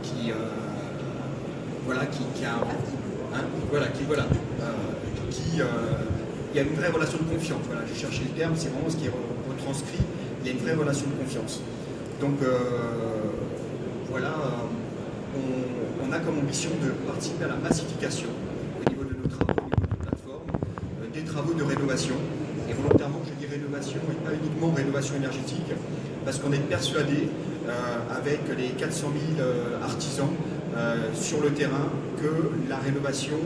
il y a une vraie relation de confiance. Voilà, j'ai cherché le terme, c'est vraiment ce qui est retranscrit. Il y a une vraie relation de confiance. Donc voilà, on a comme ambition de participer à la massification au niveau de nos travaux, au niveau de nos plateformes, des travaux de rénovation. Et volontairement, je dis rénovation et pas uniquement rénovation énergétique, parce qu'on est persuadé, avec les 400 000 artisans sur le terrain, que la rénovation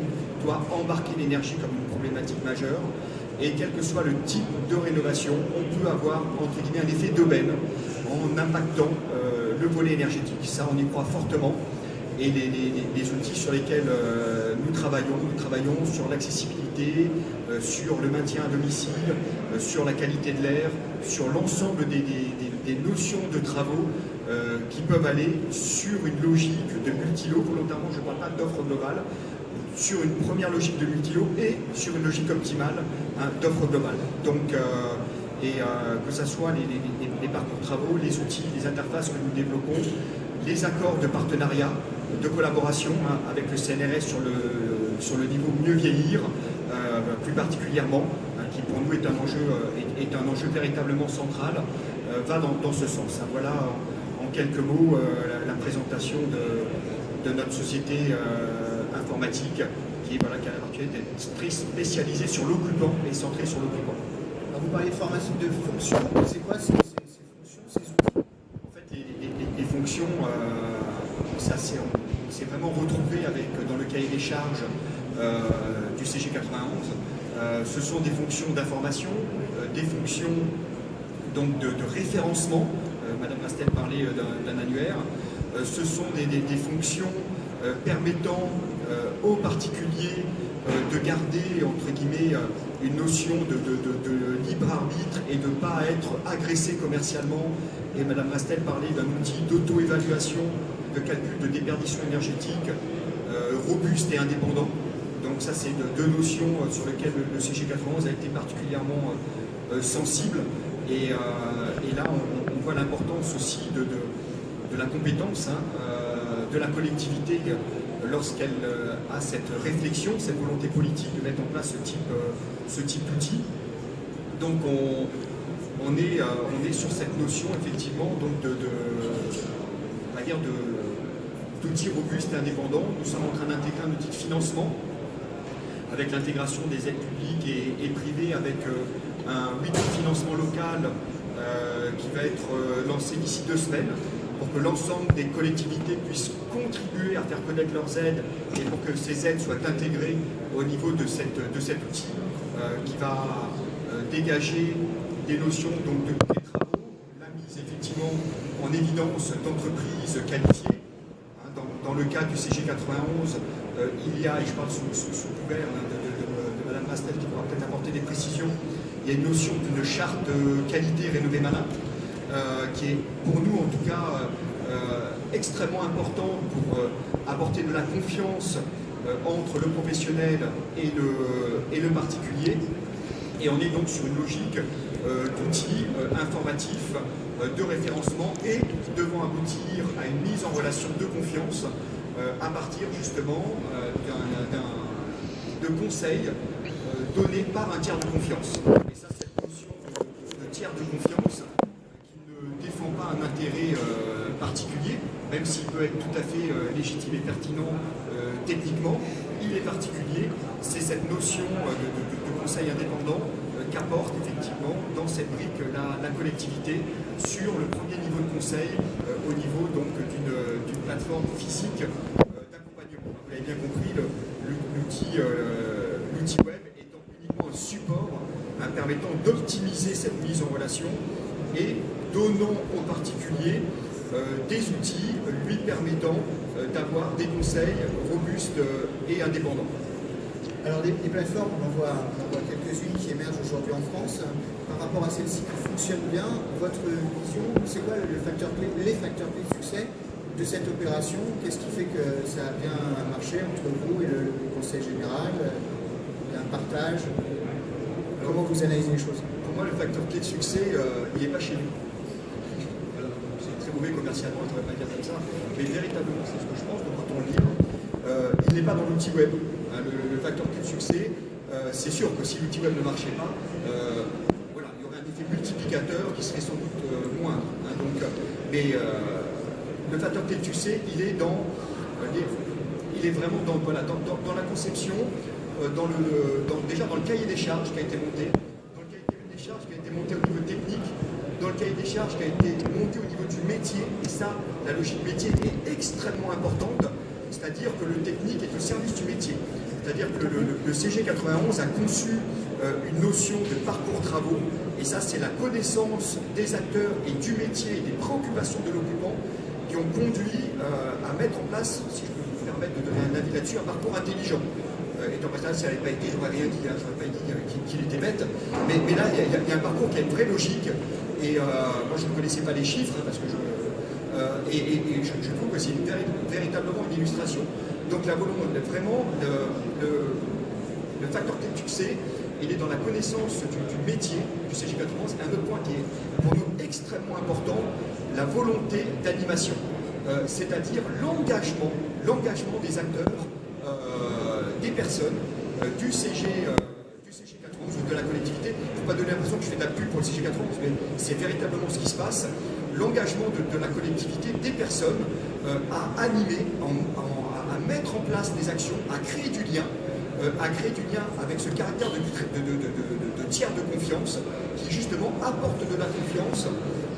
doit embarquer l'énergie comme une problématique majeure. Et quel que soit le type de rénovation, on peut avoir, entre guillemets, un effet d'aubaine en impactant le volet énergétique. Ça, on y croit fortement. Et les outils sur lesquels nous travaillons sur l'accessibilité, sur le maintien à domicile, sur la qualité de l'air, sur l'ensemble des notions de travaux qui peuvent aller sur une logique de multilo. Volontairement, je ne parle pas d'offre globale, sur une première logique de multilo et sur une logique optimale d'offre globale. Donc, que ce soit les parcours de travaux, les outils, les interfaces que nous développons, les accords de partenariat, de collaboration avec le CNRS sur le niveau mieux vieillir, plus particulièrement, qui pour nous est un enjeu véritablement central, va dans ce sens. Voilà en quelques mots la présentation de notre société informatique qui est à l'heure actuelle très spécialisée sur l'occupant et centrée sur l'occupant. Vous parlez de formation de fonctions, c'est quoi ces fonctions, ces outils? En fait, les fonctions, ça c'est vraiment retrouvé dans le cahier des charges du CG 91. Ce sont des fonctions d'information, des fonctions donc de référencement. Madame Mastel parlait d'un annuaire. Ce sont des fonctions permettant aux particuliers de garder, entre guillemets, une notion de libre arbitre et de ne pas être agressé commercialement. Et Madame Mastel parlait d'un outil d'auto-évaluation, de calcul de déperdition énergétique robuste et indépendant. Donc ça, c'est deux notions sur lesquelles le CG 91 a été particulièrement sensible. Et là, on voit l'importance aussi de la compétence, de la collectivité, lorsqu'elle a cette réflexion, cette volonté politique de mettre en place ce type d'outil. Donc on est sur cette notion effectivement d'outils robustes et indépendants. Nous sommes en train d'intégrer un outil de financement avec l'intégration des aides publiques et privées, avec un financement local qui va être lancé d'ici 2 semaines, pour que l'ensemble des collectivités puissent contribuer à faire connaître leurs aides et pour que ces aides soient intégrées au niveau de cet outil qui va dégager des notions donc, des travaux, la mise effectivement en évidence d'entreprises qualifiées. Dans le cas du CG 91, il y a, et je parle sous couvert de Madame Mastel qui pourra peut-être apporter des précisions, il y a une notion d'une charte qualité rénovée Mana, qui est pour nous en tout cas extrêmement important pour apporter de la confiance entre le professionnel et le particulier. Et on est donc sur une logique d'outils informatifs, de référencement et devant aboutir à une mise en relation de confiance à partir justement de conseils donnés par un tiers de confiance. Et ça, cette notion de tiers de confiance qui ne défend pas un intérêt particulier, même s'il peut être tout à fait légitime et pertinent techniquement, il est particulier. C'est cette notion de conseil indépendant qu'apporte effectivement dans cette brique la collectivité sur le premier niveau de conseil au niveau donc d'une plateforme physique d'accompagnement. Vous l'avez bien compris, l'outil web étant uniquement un support permettant d'optimiser cette mise en relation et donnant aux particuliers des outils lui permettant d'avoir des conseils robustes et indépendants. Alors les plateformes, on en voit quelques-unes qui émergent aujourd'hui en France. Par rapport à celles-ci qui fonctionnent bien, votre vision, c'est quoi les facteurs clés de succès de cette opération? Qu'est-ce qui fait que ça a bien marché entre vous et le Conseil général? Il y a un partage? Comment vous analysez les choses? Pour moi, le facteur clé de succès, il n'est pas chez nous. C'est très mauvais commercial. commercialement, je ne devrais pas dire comme ça, mais véritablement, c'est ce que je pense, donc quand on lit, il n'est pas dans l'outil web. Hein, le facteur clé de succès, c'est sûr que si l'outil web ne marchait pas, voilà, il y aurait un effet multiplicateur qui serait sans doute moindre. Hein, donc, mais le facteur clé de succès, il est vraiment dans, voilà, dans la conception, déjà dans le cahier des charges qui a été monté, dans le cahier des charges qui a été monté au niveau technique, dans le cahier des charges qui a été monté au niveau du métier, et ça, la logique métier est extrêmement importante, c'est-à-dire que le technique est au service du métier. C'est-à-dire que le CG 91 a conçu une notion de parcours travaux, et ça, c'est la connaissance des acteurs et du métier et des préoccupations de l'occupant qui ont conduit à mettre en place, si je peux vous permettre de donner un avis là-dessus, un parcours intelligent. Étant passé, si ça n'avait pas été, je n'aurais rien dit, hein, je n'aurais pas dit qu'il était bête, mais là, il y a un parcours qui a une vraie logique, et moi, je ne connaissais pas les chiffres, hein, parce que je trouve que c'est véritablement une illustration. Donc, la volonté, vraiment, le facteur clé de succès, il est dans la connaissance du métier du CG91. Un autre point qui est pour nous extrêmement important, la volonté d'animation, c'est-à-dire l'engagement des acteurs, des personnes, du CG91 ou de la collectivité. Il ne faut pas donner l'impression que je fais de la pub pour le CG91, mais c'est véritablement ce qui se passe. L'engagement de la collectivité, des personnes, à animer, à mettre en place des actions, à créer du lien avec ce caractère de tiers de confiance qui justement apporte de la confiance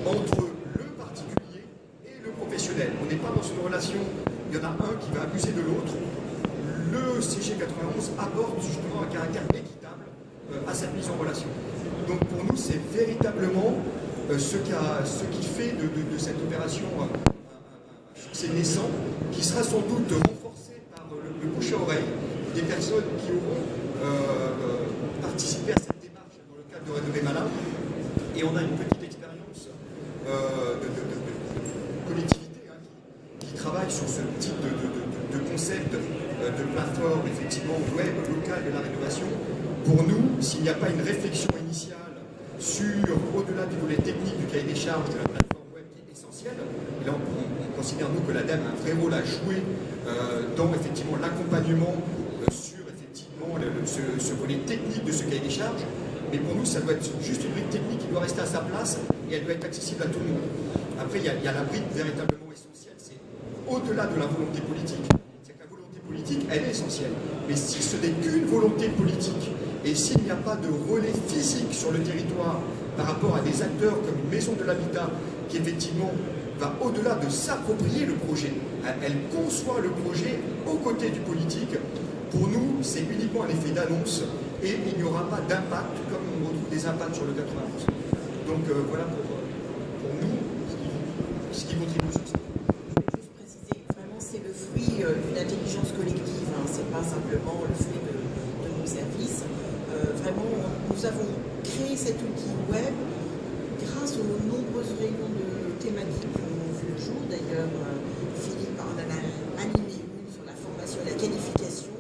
entre le particulier et le professionnel. On n'est pas dans une relation, il y en a un qui va abuser de l'autre. Le CG91 apporte justement un caractère équitable à cette mise en relation. Donc pour nous, c'est véritablement ce qui fait de cette opération un succès naissant, qui sera sans doute renforcé par le bouche à oreille des personnes qui auront participé à cette démarche dans le cadre de Rénover Malin. Et on a une petite expérience de collectivité qui travaille sur ce type de concept de plateforme, effectivement, web, locale de la rénovation. Pour nous, s'il n'y a pas une réflexion initiale sur, au-delà du volet technique du cahier des charges de la plateforme web qui est essentielle, et là on considère nous que l'ADEME a un vrai rôle à jouer dans effectivement l'accompagnement sur effectivement ce volet technique de ce cahier des charges, mais pour nous ça doit être juste une brique technique qui doit rester à sa place et elle doit être accessible à tout le monde. Après il y a la brique véritablement essentielle, c'est au-delà de la volonté politique. C'est que la volonté politique, elle est essentielle, mais si ce n'est qu'une volonté politique et s'il n'y a pas de relais physique sur le territoire par rapport à des acteurs comme une maison de l'habitat qui effectivement va au-delà de s'approprier le projet, elle conçoit le projet aux côtés du politique. Pour nous, c'est uniquement un effet d'annonce et il n'y aura pas d'impact comme on retrouve des impacts sur le 91. Donc voilà pour nous ce qui contribue sur ça. Je vais juste préciser, vraiment c'est le fruit d'une intelligence collective, hein. C'est pas simplement le fruit de nos services. Vraiment, nous avons créé cet outil web grâce aux nombreuses réunions de thématiques qui ont vu le jour. D'ailleurs, Philippe en a animé une sur la formation et la qualification.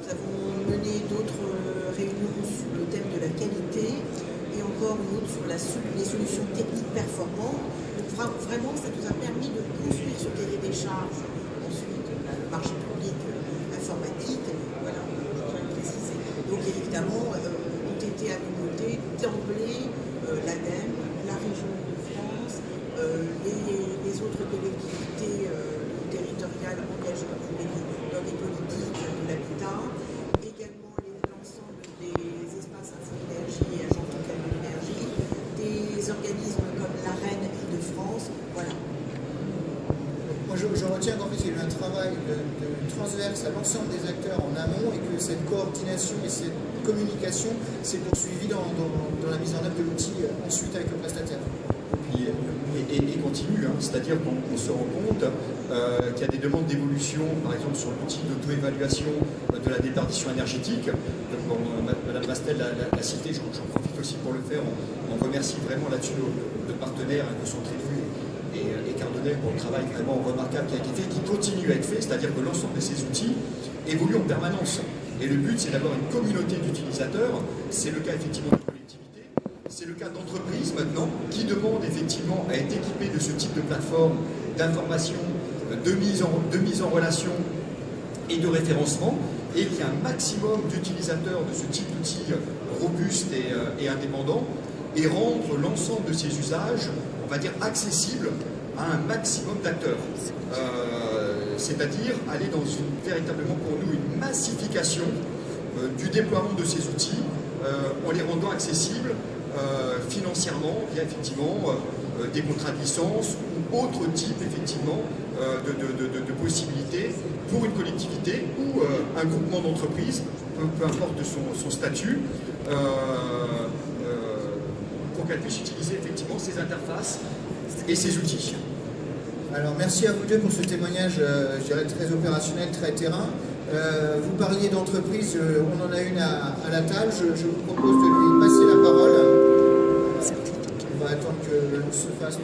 Nous avons mené d'autres réunions sur le thème de la qualité et encore une autre sur les solutions techniques performantes. Donc, vraiment, ça nous a permis de construire ce cahier des charges. Ensuite, le marché public informatique. Voilà, je voudrais le préciser. Donc, évidemment, ont été à nos côtés d'emblée l'ADEME, la région de France, les autres collectivités territoriales engagées dans les politiques de l'habitat, également l'ensemble des espaces info-énergie et agents locaux de l'énergie, des organismes comme l'AREN Île-de-France, voilà. Moi, je retiens qu'en fait, il y a eu un travail transverse à l'ensemble des acteurs en amont et que cette coordination et cette communication s'est poursuivie dans la mise en œuvre de l'outil ensuite avec le prestataire. Et continue, hein, c'est-à-dire qu'on se rend compte qu'il y a des demandes d'évolution, par exemple sur l'outil d'auto-évaluation de la déperdition énergétique. Donc, bon, Madame Bastel l'a cité, j'en profite aussi pour le faire. On remercie vraiment là-dessus nos partenaires que sont Trévu et Cardonnel pour le travail vraiment remarquable qui a été fait, qui continue à être fait, c'est-à-dire que l'ensemble de ces outils évoluent en permanence. Et le but, c'est d'avoir une communauté d'utilisateurs. C'est le cas effectivement de collectivités, c'est le cas d'entreprises maintenant qui demandent effectivement à être équipées de ce type de plateforme d'information, de mise en relation et de référencement, et qu'il y a un maximum d'utilisateurs de ce type d'outils robustes et indépendants, et rendre l'ensemble de ces usages, on va dire, accessibles à un maximum d'acteurs. C'est-à-dire aller dans véritablement pour nous une massification du déploiement de ces outils en les rendant accessibles financièrement via effectivement des contrats de licence ou autre type effectivement de possibilités pour une collectivité ou un groupement d'entreprises, peu importe son statut, pour qu'elle puisse utiliser effectivement ces interfaces et ces outils. Alors merci à vous deux pour ce témoignage, je dirais très opérationnel, très terrain. Vous parliez d'entreprise, on en a une à la table, je vous propose de lui passer la parole. On va attendre que le se fasse.